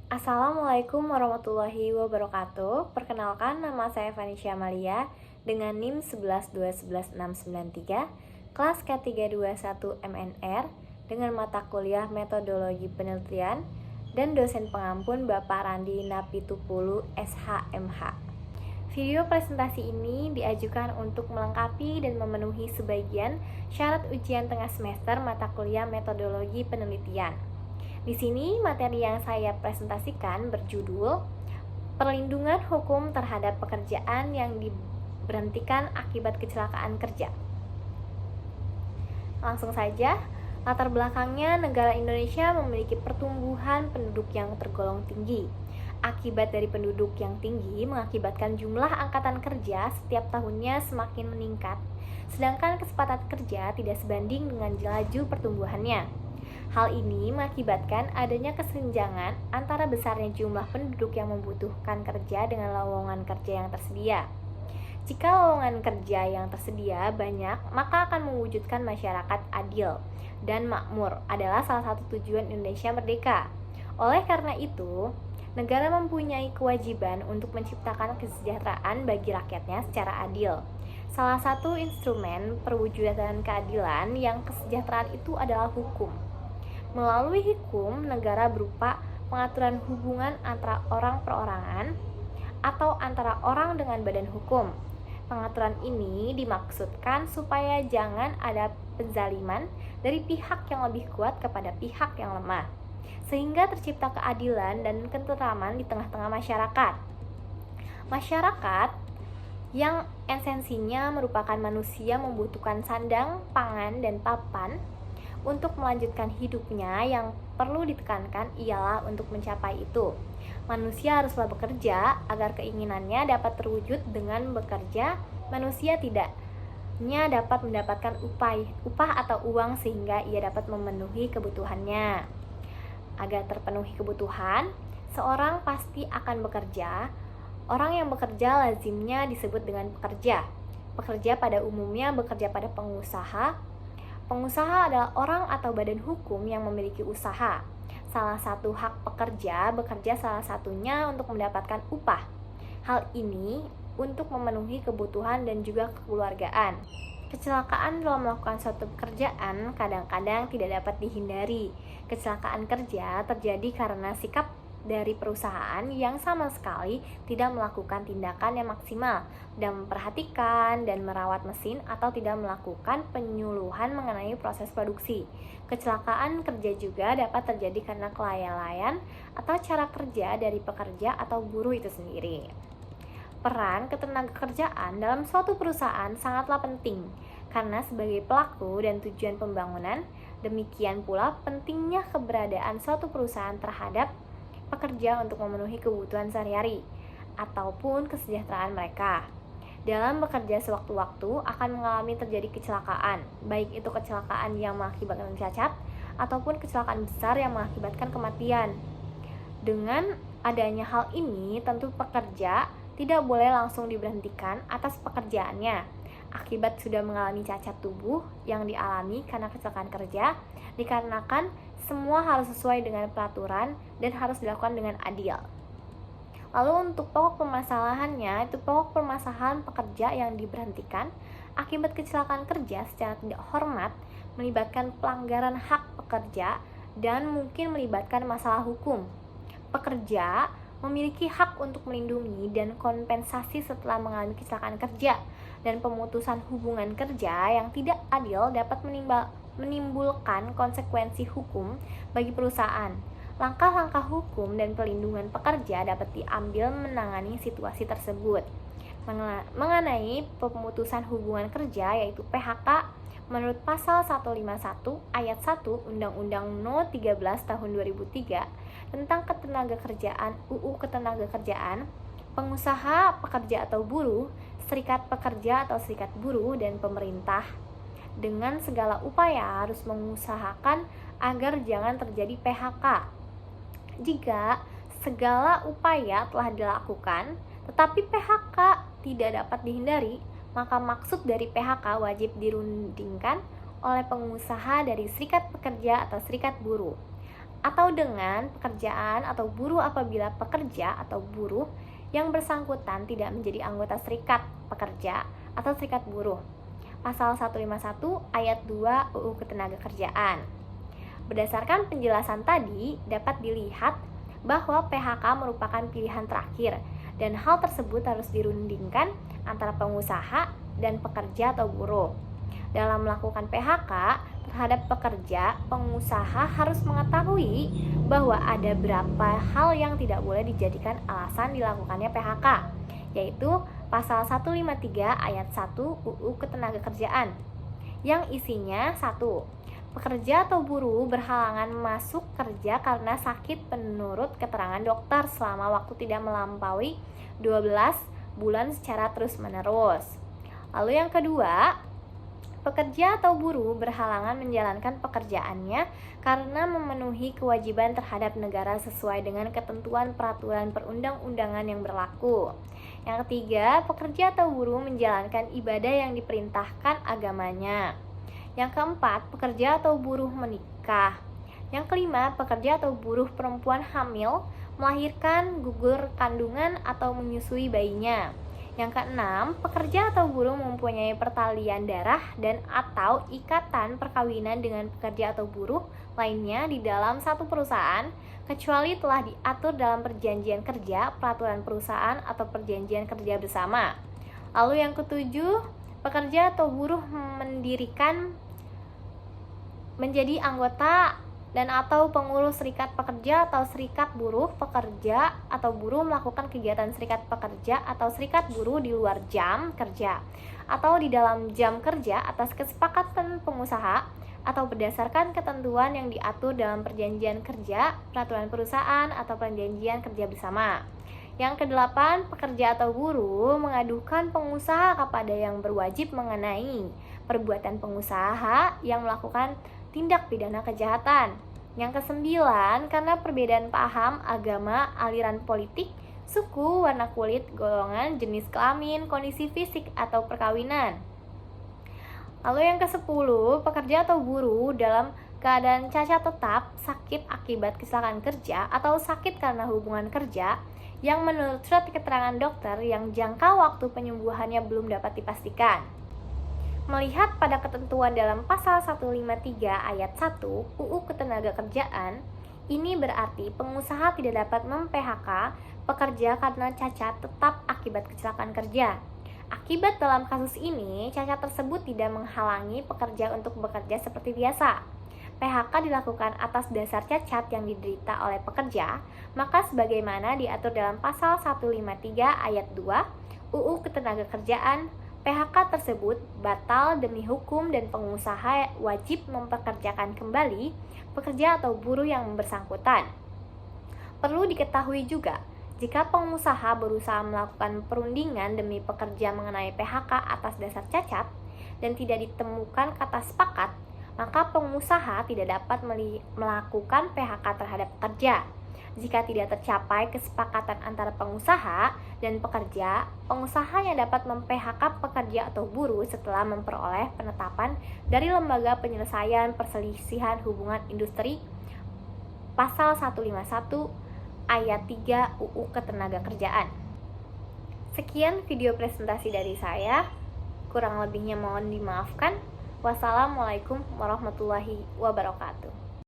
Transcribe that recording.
Assalamualaikum warahmatullahi wabarakatuh. Perkenalkan, nama saya Vanisha Amalia dengan NIM 112111693, kelas K321 MNR dengan mata kuliah Metodologi Penelitian dan dosen pengampun Bapak Randi Napitupulu SHMH. Video presentasi ini diajukan untuk melengkapi dan memenuhi sebagian syarat ujian tengah semester mata kuliah Metodologi Penelitian. Di sini materi yang saya presentasikan berjudul Perlindungan Hukum Terhadap Pekerjaan yang Diberhentikan Akibat Kecelakaan Kerja. Langsung saja, latar belakangnya negara Indonesia memiliki pertumbuhan penduduk yang tergolong tinggi. Akibat dari penduduk yang tinggi mengakibatkan jumlah angkatan kerja setiap tahunnya semakin meningkat, sedangkan kesempatan kerja tidak sebanding dengan laju pertumbuhannya. Hal ini mengakibatkan adanya kesenjangan antara besarnya jumlah penduduk yang membutuhkan kerja dengan lowongan kerja yang tersedia. Jika lowongan kerja yang tersedia banyak, maka akan mewujudkan masyarakat adil dan makmur adalah salah satu tujuan Indonesia merdeka. Oleh karena itu, negara mempunyai kewajiban untuk menciptakan kesejahteraan bagi rakyatnya secara adil. Salah satu instrumen perwujudan keadilan yang kesejahteraan itu adalah hukum. Melalui hukum, negara berupa pengaturan hubungan antara orang perorangan atau antara orang dengan badan hukum. Pengaturan ini dimaksudkan supaya jangan ada penzaliman dari pihak yang lebih kuat kepada pihak yang lemah, sehingga tercipta keadilan dan ketentraman di tengah-tengah masyarakat. Masyarakat yang esensinya merupakan manusia membutuhkan sandang, pangan, dan papan untuk melanjutkan hidupnya. Yang perlu ditekankan ialah untuk mencapai itu, manusia haruslah bekerja agar keinginannya dapat terwujud. Dengan bekerja, manusia tidaknya dapat mendapatkan upah atau uang sehingga ia dapat memenuhi kebutuhannya. Agar terpenuhi kebutuhan, seorang pasti akan bekerja. Orang yang bekerja lazimnya disebut dengan pekerja. Pekerja pada umumnya bekerja pada pengusaha. Pengusaha adalah orang atau badan hukum yang memiliki usaha. Salah satu hak pekerja bekerja salah satunya untuk mendapatkan upah. Hal ini untuk memenuhi kebutuhan dan juga kekeluargaan. Kecelakaan dalam melakukan suatu pekerjaan kadang-kadang tidak dapat dihindari. Kecelakaan kerja terjadi karena sikap dari perusahaan yang sama sekali tidak melakukan tindakan yang maksimal dan memperhatikan dan merawat mesin atau tidak melakukan penyuluhan mengenai proses produksi. Kecelakaan kerja juga dapat terjadi karena kelalaian atau cara kerja dari pekerja atau buruh itu sendiri. Peran ketenagakerjaan dalam suatu perusahaan sangatlah penting karena sebagai pelaku dan tujuan pembangunan, demikian pula pentingnya keberadaan suatu perusahaan terhadap pekerja untuk memenuhi kebutuhan sehari-hari ataupun kesejahteraan mereka. Dalam bekerja sewaktu-waktu akan mengalami terjadi kecelakaan, baik itu kecelakaan yang mengakibatkan cacat ataupun kecelakaan besar yang mengakibatkan kematian. Dengan adanya hal ini, tentu pekerja tidak boleh langsung diberhentikan atas pekerjaannya akibat sudah mengalami cacat tubuh yang dialami karena kecelakaan kerja, dikarenakan semua harus sesuai dengan peraturan dan harus dilakukan dengan adil. Lalu untuk pokok permasalahannya, itu pokok permasalahan pekerja yang diberhentikan akibat kecelakaan kerja secara tidak hormat melibatkan pelanggaran hak pekerja dan mungkin melibatkan masalah hukum. Pekerja memiliki hak untuk melindungi dan kompensasi setelah mengalami kecelakaan kerja, dan pemutusan hubungan kerja yang tidak adil dapat menimbulkan konsekuensi hukum bagi perusahaan. Langkah-langkah hukum dan perlindungan pekerja dapat diambil menangani situasi tersebut. Mengenai pemutusan hubungan kerja yaitu PHK, menurut pasal 151 ayat 1 Undang-Undang No 13 tahun 2003 tentang ketenagakerjaan UU Ketenagakerjaan, pengusaha, pekerja atau buruh, serikat pekerja atau serikat buruh, dan pemerintah dengan segala upaya harus mengusahakan agar jangan terjadi PHK. Jika segala upaya telah dilakukan tetapi PHK tidak dapat dihindari, maka maksud dari PHK wajib dirundingkan oleh pengusaha dari serikat pekerja atau serikat buruh. atau dengan pekerjaan atau buruh apabila pekerja atau buruh yang bersangkutan tidak menjadi anggota serikat pekerja atau serikat buruh. Pasal 151 ayat 2 UU Ketenagakerjaan. Berdasarkan penjelasan tadi, dapat dilihat bahwa PHK merupakan pilihan terakhir dan hal tersebut harus dirundingkan antara pengusaha dan pekerja atau buruh. Dalam melakukan PHK terhadap pekerja, pengusaha harus mengetahui bahwa ada beberapa hal yang tidak boleh dijadikan alasan dilakukannya PHK, yaitu pasal 153 ayat 1 UU Ketenagakerjaan, yang isinya 1. Pekerja atau buruh berhalangan masuk kerja karena sakit menurut keterangan dokter selama waktu tidak melampaui 12 bulan secara terus-menerus. Lalu yang kedua, pekerja atau buruh berhalangan menjalankan pekerjaannya karena memenuhi kewajiban terhadap negara sesuai dengan ketentuan peraturan perundang-undangan yang berlaku. Yang ketiga, pekerja atau buruh menjalankan ibadah yang diperintahkan agamanya. Yang keempat, pekerja atau buruh menikah. Yang kelima, pekerja atau buruh perempuan hamil, melahirkan, gugur kandungan, atau menyusui bayinya. Yang keenam, pekerja atau buruh mempunyai pertalian darah dan atau ikatan perkawinan dengan pekerja atau buruh lainnya di dalam satu perusahaan, kecuali telah diatur dalam perjanjian kerja, peraturan perusahaan, atau perjanjian kerja bersama. Lalu yang ketujuh, pekerja atau buruh menjadi anggota dan atau pengurus serikat pekerja atau serikat buruh. Pekerja atau buruh melakukan kegiatan serikat pekerja atau serikat buruh di luar jam kerja atau di dalam jam kerja atas kesepakatan pengusaha atau berdasarkan ketentuan yang diatur dalam perjanjian kerja, peraturan perusahaan, atau perjanjian kerja bersama. Yang kedelapan, pekerja atau buruh mengadukan pengusaha kepada yang berwajib mengenai perbuatan pengusaha yang melakukan tindak pidana kejahatan. Yang kesembilan, karena perbedaan paham, agama, aliran politik, suku, warna kulit, golongan, jenis kelamin, kondisi fisik, atau perkawinan. Lalu yang ke-10, pekerja atau buruh dalam keadaan cacat tetap, sakit akibat kecelakaan kerja, atau sakit karena hubungan kerja, yang menurut surat keterangan dokter yang jangka waktu penyembuhannya belum dapat dipastikan. Melihat pada ketentuan dalam pasal 153 ayat 1 UU Ketenagakerjaan, ini berarti pengusaha tidak dapat mem-PHK pekerja karena cacat tetap akibat kecelakaan kerja. Akibat dalam kasus ini, cacat tersebut tidak menghalangi pekerja untuk bekerja seperti biasa. PHK dilakukan atas dasar cacat yang diderita oleh pekerja, maka sebagaimana diatur dalam pasal 153 ayat 2 UU Ketenagakerjaan, PHK tersebut batal demi hukum dan pengusaha wajib mempekerjakan kembali pekerja atau buruh yang bersangkutan. Perlu diketahui juga, jika pengusaha berusaha melakukan perundingan demi pekerja mengenai PHK atas dasar cacat dan tidak ditemukan kata sepakat, maka pengusaha tidak dapat melakukan PHK terhadap pekerja. Jika tidak tercapai kesepakatan antara pengusaha dan pekerja, pengusaha yang dapat mem-PHK pekerja atau buruh setelah memperoleh penetapan dari Lembaga Penyelesaian Perselisihan Hubungan Industri Pasal 151 ayat 3 UU Ketenagakerjaan. Sekian video presentasi dari saya, kurang lebihnya mohon dimaafkan. Wassalamualaikum warahmatullahi wabarakatuh.